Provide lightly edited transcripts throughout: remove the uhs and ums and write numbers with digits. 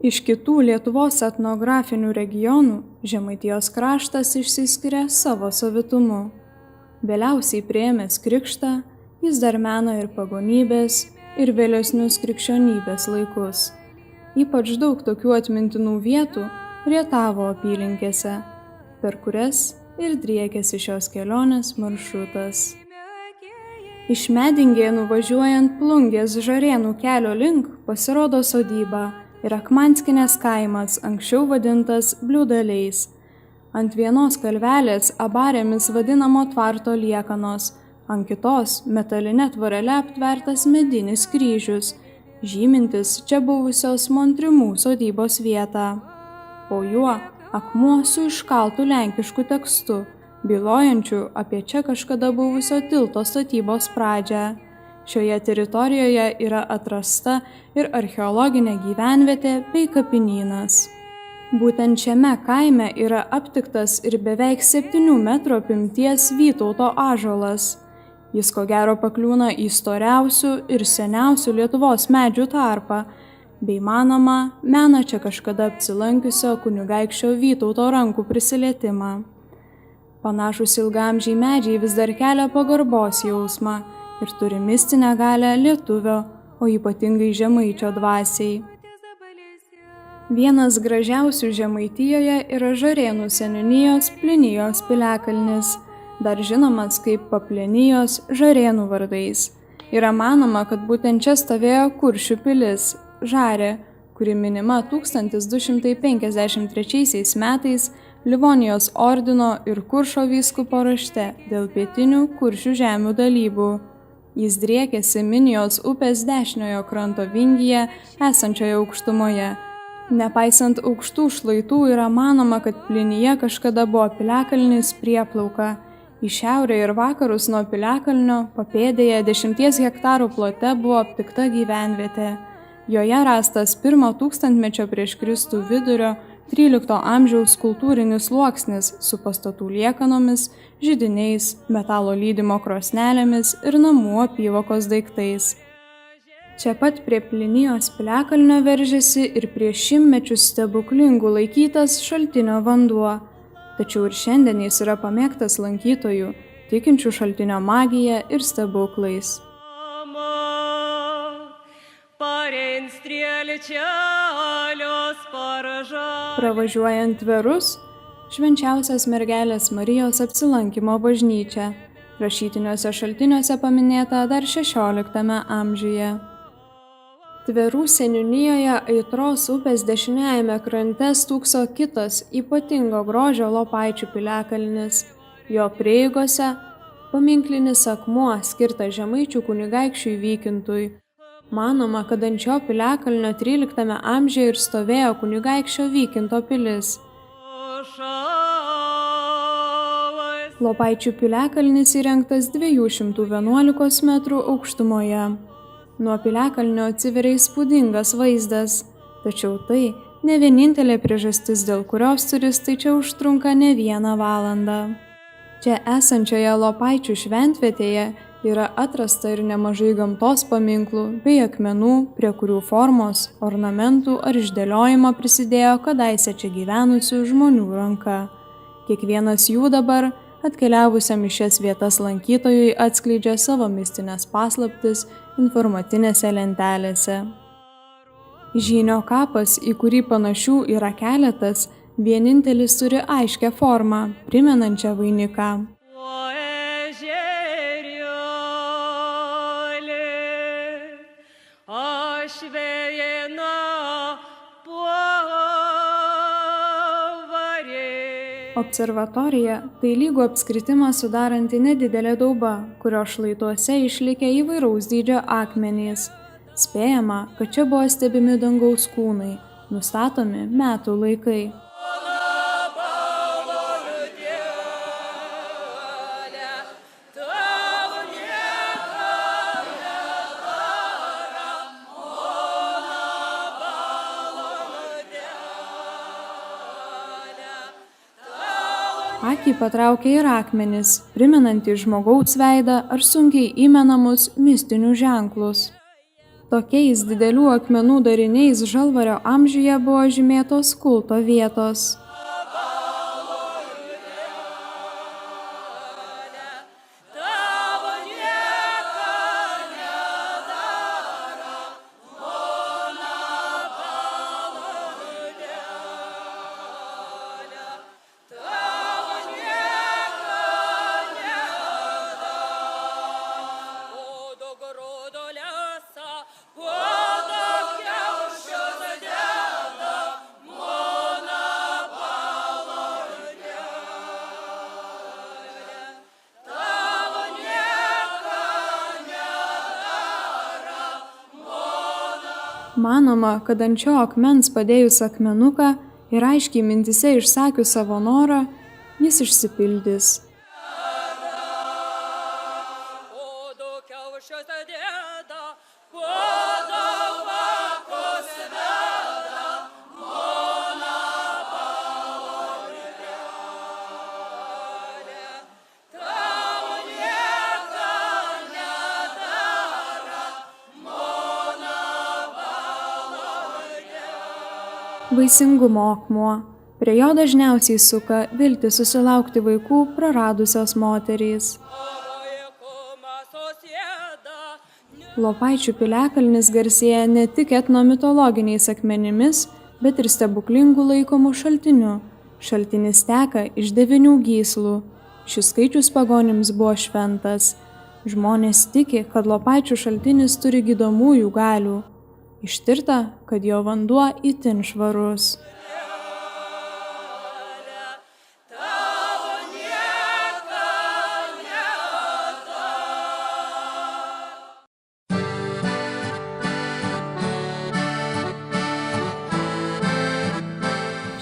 Iš kitų Lietuvos etnografinių regionų Žemaitijos kraštas išsiskiria savo savitumu. Vėliausiai priėmęs krikštą, jis dar mena ir pagonybės, ir vėlesnius krikščionybės laikus. Ypač daug tokių atmintinų vietų Rietavo apylinkėse, per kurias ir driekėsi šios kelionės maršrutas. Iš Medingėnų važiuojant Plungės Žarėnų kelio link pasirodo sodyba ir Akmanskinės kaimas, anksčiau vadintas Bliūdaliais. Ant vienos kalvelės abarėmis vadinamo tvarto liekanos, ant kitos metaline tvorele aptvertas medinis kryžius, žymintis čia buvusios Montrimų sodybos vietą. Po juo akmuo su iškaltu lenkišku tekstu, bylojančiu apie čia kažkada buvusio tilto statybos pradžią. Šioje teritorijoje yra atrasta ir archeologinė gyvenvietė bei kapinynas. Būtent šiame kaime yra aptiktas ir beveik 7 metrų apimties Vytauto ąžuolas. Jis ko gero pakliūna į storiausių ir seniausių Lietuvos medžių tarpą, bei manoma, mena čia kažkada apsilankiusio kunigaikščio Vytauto rankų prisilietimą. Panašūs ilgaamžiai medžiai vis dar kelia pagarbos jausmą ir turi mistinę galią lietuvio, o ypatingai žemaičio dvasiai. Vienas gražiausių Žemaitijoje yra Žarėnų seniūnijos Plinijos piliakalnis, dar žinomas kaip Paplinijos Žarėnų vardais. Yra manoma, kad būtent čia stovėjo Kuršių pilis Žarė, kuri minima 1253 metais Livonijos ordino ir Kuršo vyskupo rašte dėl pietinių Kuršių žemių dalybų. Jis driekėsi Minijos upės dešiniojo kranto vingyje esančioje aukštumoje. Nepaisant aukštų šlaitų yra manoma, kad Plinija kažkada buvo piliakalnis prieplauka. Į šiaurę ir vakarus nuo piliakalnio papėdėje 10 hektarų plote buvo aptikta gyvenvietė. Joje rastas 1 tūkstantmečio prieš Kristų vidurio 13 amžiaus kultūrinis sluoksnis su pastatų liekanomis, židiniais, metalo lydimo krosnelėmis ir namų apyvokos daiktais. Čia pat prie Plinijos piliakalnio veržėsi ir prieš šimtmečius stebuklingų laikytas šaltinio vanduo, tačiau ir šiandien jis yra pamėgtas lankytojų, tikinčių šaltinio magija ir stebuklais. Pravažiuojant Tverus, švenčiausios mergelės Marijos apsilankymo bažnyčia, rašytiniuose šaltiniuose paminėta dar 16 amžiuje. Tverų seniūnijoje Aitros upės dešiniajame krante stūkso kitas ypatingo grožio Lopaičių piliakalnis. Jo prieigose paminklinis akmuo skirtas žemaičių kunigaikščiui Vykintui. Manoma, kad ant šio piliakalnio 13 amžiuje ir stovėjo kunigaikščio Vykinto pilis. Lopaičių piliakalnis įrengtas 211 metrų aukštumoje. Nuo piliakalnio atsiveria įspūdingas vaizdas, tačiau tai ne vienintelė priežastis, dėl kurios turistai čia užtrunka ne 1 valandą. Čia esančioje Lopaičių šventvietėje yra atrasta ir nemažai gamtos paminklų bei akmenų, prie kurių formos, ornamentų ar išdėliojimo prisidėjo kadaise čia gyvenusių žmonių ranka. Kiekvienas jų dabar, atkeliavusiam į šias vietas lankytojui, atskleidžia savo mistinės paslaptis informacinėse lentelėse. Žynio kapas, į kurį panašių yra keletas, vienintelis turi aiškią formą, primenančią vainiką. Observatorija – tai lygų apskritimą sudaranti nedidelė dauba, kurios šlaituose išlikę įvairaus dydžio akmenys. Spėjama, kad čia buvo stebimi dangaus kūnai, nustatomi metų laikai. Akį patraukia ir akmenys, primenantys žmogaus veidą ar sunkiai įmenamus mistinius ženklus. Tokiais didelių akmenų dariniais Žalvario amžiuje buvo žymėtos kulto vietos. Manoma, kad ant šio akmens padėjus akmenuką ir aiškiai mintyse išsakius savo norą, jis išsipildys. Vaisingumo akmuo. Prie jo dažniausiai suka viltį susilaukti vaikų praradusios moterys. Lopaičių piliakalnis garsėja ne tik etnomitologiniais akmenimis, bet ir stebuklingų laikomų šaltinių. Šaltinis teka iš 9 gyslų. Šis skaičius pagonims buvo šventas. Žmonės tiki, kad Lopaičių šaltinis turi gydomųjų galių. Ištirta, kad jo vanduo itin švarus.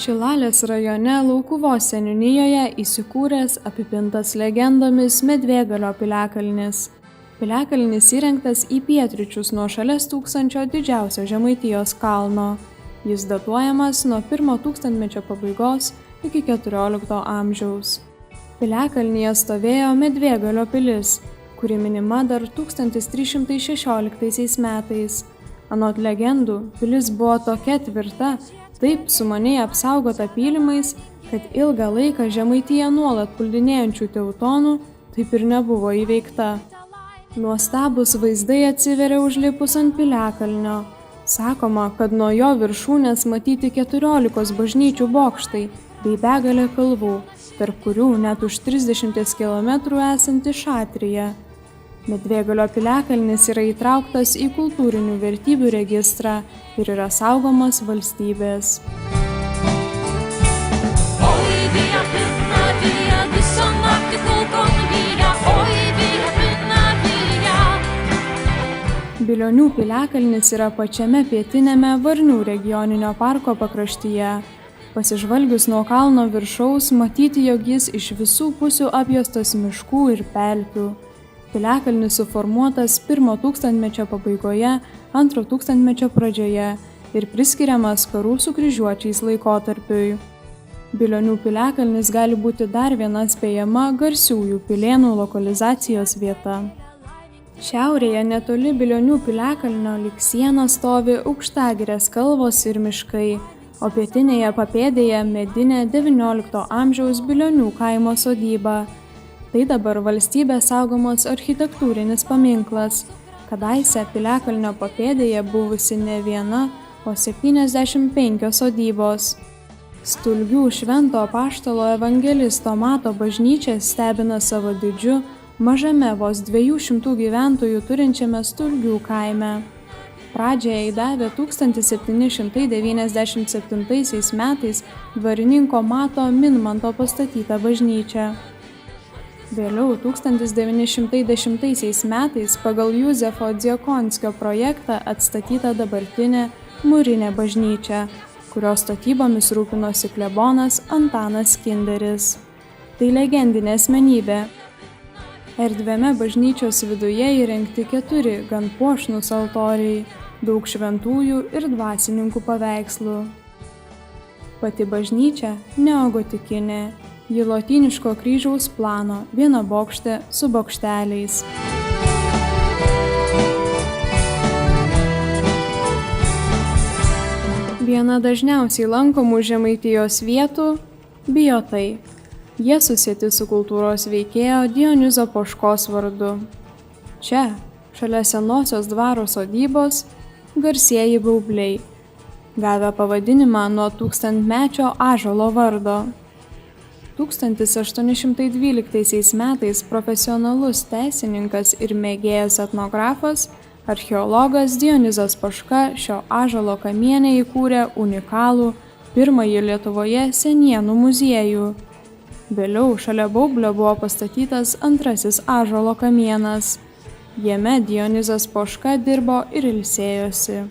Šilalės rajone Laukuvos seniūnijoje įsikūręs apipintas legendomis Medvėgalio piliakalnis. Piliakalnis įrengtas į pietryčius nuo šalies tūkstančio didžiausio Žemaitijos kalno. Jis datuojamas nuo 1 tūkstantmečio pabaigos iki 14 amžiaus. Piliakalnyje stovėjo Medvėgalio pilis, kuri minima dar 1316 metais. Anot legendų, pilis buvo tokia tvirta, taip sumaniai apsaugota pylimais, kad ilgą laiką Žemaitiją nuolat puldinėjančių teutonų taip ir nebuvo įveikta. Nuostabūs vaizdai atsiveria užlipus ant piliakalnio. Sakoma, kad nuo jo viršūnės matyti 14 bažnyčių bokštai bei begalė kalvų, tarp kurių net už 30 km esanti Šatrija. Medvėgalio piliakalnis yra įtrauktas į kultūrinių vertybių registrą ir yra saugomas valstybės. Bilionių piliakalnis yra pačiame pietiniame Varnių regioninio parko pakraštyje. Pasižvalgius nuo kalno viršaus, matyti, jog jis iš visų pusių apjuostas miškų ir pelkių. Piliakalnis suformuotas 1 tūkstantmečio pabaigoje, 2 tūkstantmečio pradžioje ir priskiriamas karų su kryžiuočiais laikotarpiui. Bilionių piliakalnis gali būti dar viena spėjama garsiųjų pilėnų lokalizacijos vieta. Šiaurėje netoli Bilionių piliakalnio lyg siena stovi Aukštagirės kalvos ir miškai, o pietinėje papėdėje medinė 19 amžiaus Bilionių kaimo sodyba. Tai dabar valstybės saugomos architektūrinis paminklas. Kadaise piliakalnio papėdėje buvusi ne viena, o 75 sodybos. Stulgių Švento Apaštalo evangelisto Mato bažnyčia stebina savo didžiu, mažame vos 200 gyventojų turinčiame Stulgių kaime. Pradžią jai davė 1797 metais dvarininko Mato Minmanto pastatyta bažnyčia. Vėliau 1910 metais pagal Juzefo Dziekonskio projektą atstatyta dabartinė mūrinė bažnyčia, kurios statybomis rūpinosi klebonas Antanas Kinderis. Tai legendinė asmenybė. Erdviame bažnyčios viduje įrengti 4 gan puošnūs altoriai, daug šventųjų ir dvasininkų paveikslų. Pati bažnyčia neogotikinė, ji lotyniško kryžiaus plano, vienabokštė su bokšteliais. Viena dažniausiai lankomų Žemaitijos vietų – Bijotai. Jie susieti su kultūros veikėjo Dionizo Poškos vardu. Čia, šalia senosios dvaro sodybos, garsieji baubliai, gavę pavadinimą nuo tūkstantmečio ąžuolo vardo. 1812 metais profesionalus teisininkas ir mėgėjas etnografas, archeologas Dionizas Poška šio ąžuolo kamiene įkūrė unikalų pirmąjį Lietuvoje senienų muziejų. Vėliau šalia baublio buvo pastatytas antrasis ąžuolo kamienas. Jame Dionizas Poška dirbo ir ilsėjosi.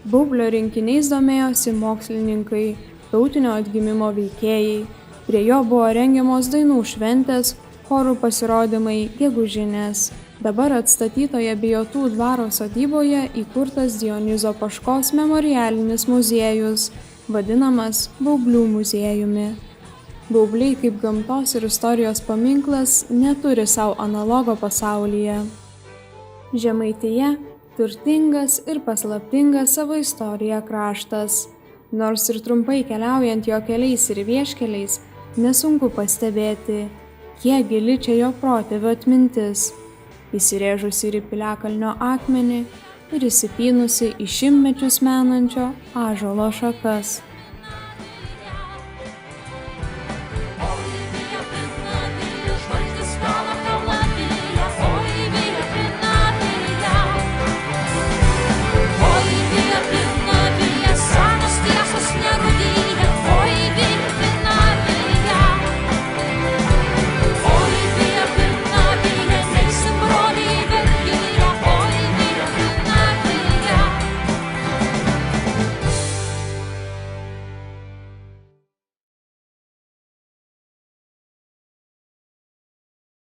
Baublio rinkiniais domėjosi mokslininkai, tautinio atgimimo veikėjai. Prie jo buvo rengiamos dainų šventės, chorų pasirodymai, gegužinės. Dabar atstatytoje Bijotų dvaro sodyboje įkurtas Dionizo Poškos memorialinis muziejus, vadinamas Baublių muziejumi. Baubliai kaip gamtos ir istorijos paminklas neturi savo analogo pasaulyje. Žemaitija – turtingas ir paslaptingas savo istoriją kraštas. Nors ir trumpai keliaujant jo keliais ir vieškeliais, nesunku pastebėti, kiek gili čia jo protėvių atmintis, įsirėžusi ir į piliakalnio akmenį ir įsipynusi į šimtmečius menančio ąžuolo šakas.